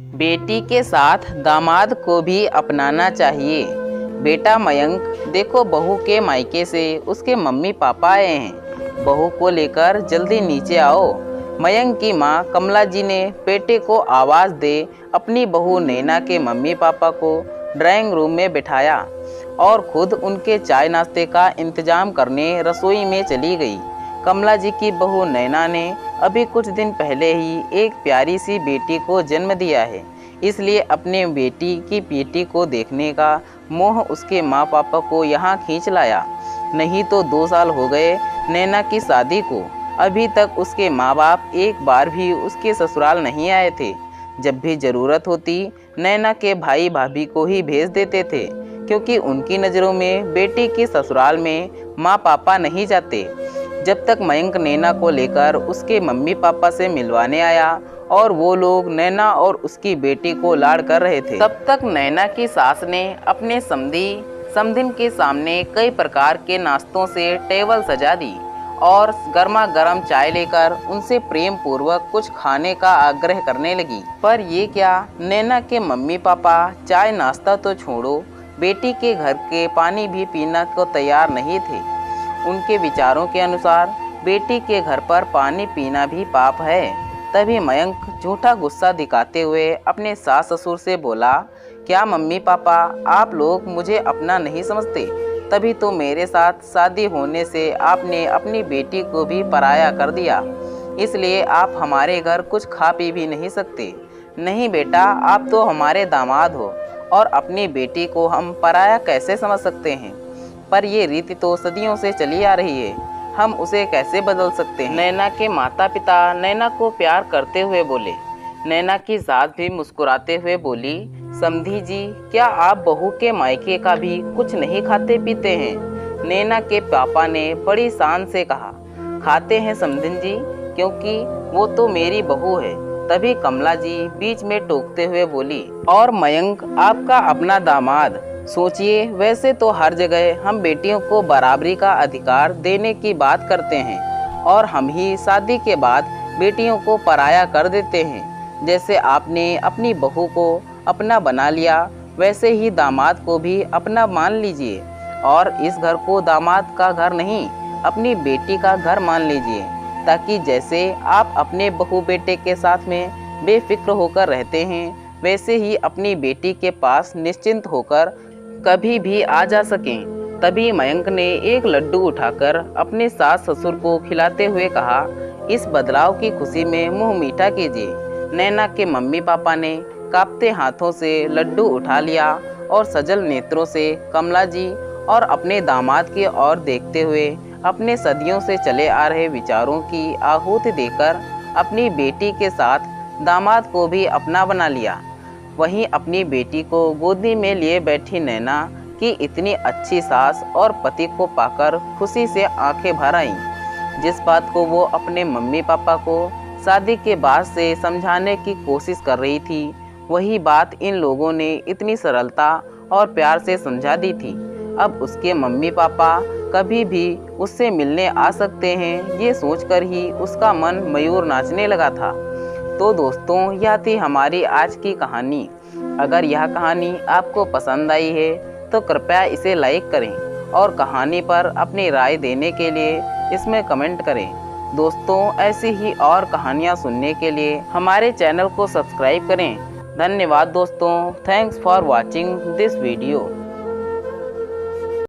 बेटी के साथ दामाद को भी अपनाना चाहिए। बेटा मयंक, देखो बहू के मायके से उसके मम्मी पापा आए हैं। बहू को लेकर जल्दी नीचे आओ। मयंक की माँ कमला जी ने बेटे को आवाज़ दे अपनी बहू नैना के मम्मी पापा को ड्राइंग रूम में बिठाया और खुद उनके चाय नाश्ते का इंतजाम करने रसोई में चली गई। कमला जी की बहू नैना ने अभी कुछ दिन पहले ही एक प्यारी सी बेटी को जन्म दिया है, इसलिए अपने बेटी की बेटी को देखने का मोह उसके माँ पापा को यहाँ खींच लाया। नहीं तो 2 साल हो गए नैना की शादी को, अभी तक उसके माँ बाप एक बार भी उसके ससुराल नहीं आए थे। जब भी ज़रूरत होती नैना के भाई भाभी को ही भेज देते थे, क्योंकि उनकी नज़रों में बेटी के ससुराल में माँ पापा नहीं जाते। जब तक मयंक नैना को लेकर उसके मम्मी पापा से मिलवाने आया और वो लोग नैना और उसकी बेटी को लाड़ कर रहे थे, तब तक नैना की सास ने अपने समधिन के सामने कई प्रकार के नाश्तों से टेबल सजा दी और गर्मा गर्म चाय लेकर उनसे प्रेम पूर्वक कुछ खाने का आग्रह करने लगी। पर ये क्या, नैना के मम्मी पापा चाय नाश्ता तो छोड़ो, बेटी के घर के पानी भी पीना को तैयार नहीं थे। उनके विचारों के अनुसार बेटी के घर पर पानी पीना भी पाप है। तभी मयंक झूठा गुस्सा दिखाते हुए अपने सास ससुर से बोला, क्या मम्मी पापा आप लोग मुझे अपना नहीं समझते? तभी तो मेरे साथ शादी होने से आपने अपनी बेटी को भी पराया कर दिया, इसलिए आप हमारे घर कुछ खा पी भी नहीं सकते। नहीं बेटा, आप तो हमारे दामाद हो और अपनी बेटी को हम पराया कैसे समझ सकते हैं? पर ये रीति तो सदियों से चली आ रही है, हम उसे कैसे बदल सकते हैं? नैना के माता पिता नैना को प्यार करते हुए बोले। नैना की सास भी मुस्कुराते हुए बोली, समधी जी, क्या आप बहू के मायके का भी कुछ नहीं खाते पीते हैं? नैना के पापा ने बड़ी शान से कहा, खाते हैं समधिन जी, क्योंकि वो तो मेरी बहू है। तभी कमला जी बीच में टोकते हुए बोली, और मयंक आपका अपना दामाद, सोचिए, वैसे तो हर जगह हम बेटियों को बराबरी का अधिकार देने की बात करते हैं और हम ही शादी के बाद बेटियों को पराया कर देते हैं। जैसे आपने अपनी बहू को अपना बना लिया, वैसे ही दामाद को भी अपना मान लीजिए और इस घर को दामाद का घर नहीं, अपनी बेटी का घर मान लीजिए, ताकि जैसे आप अपने बहू बेटे के साथ में बेफिक्र होकर रहते हैं, वैसे ही अपनी बेटी के पास निश्चिंत होकर कभी भी आ जा सकें। तभी मयंक ने एक लड्डू उठाकर अपने सास ससुर को खिलाते हुए कहा, इस बदलाव की खुशी में मुंह मीठा कीजिए। नैना के मम्मी पापा ने कांपते हाथों से लड्डू उठा लिया और सजल नेत्रों से कमला जी और अपने दामाद की ओर देखते हुए अपने सदियों से चले आ रहे विचारों की आहुति देकर अपनी बेटी के साथ दामाद को भी अपना बना लिया। वहीं अपनी बेटी को गोदी में लिए बैठी नैना की इतनी अच्छी सास और पति को पाकर खुशी से आंखें भर आईं। जिस बात को वो अपने मम्मी पापा को शादी के बाद से समझाने की कोशिश कर रही थी, वही बात इन लोगों ने इतनी सरलता और प्यार से समझा दी थी। अब उसके मम्मी पापा कभी भी उससे मिलने आ सकते हैं, ये सोचकर ही उसका मन मयूर नाचने लगा था। तो दोस्तों, यह थी हमारी आज की कहानी। अगर यह कहानी आपको पसंद आई है तो कृपया इसे लाइक करें और कहानी पर अपनी राय देने के लिए इसमें कमेंट करें। दोस्तों, ऐसी ही और कहानियाँ सुनने के लिए हमारे चैनल को सब्सक्राइब करें। धन्यवाद दोस्तों। Thanks for watching this video.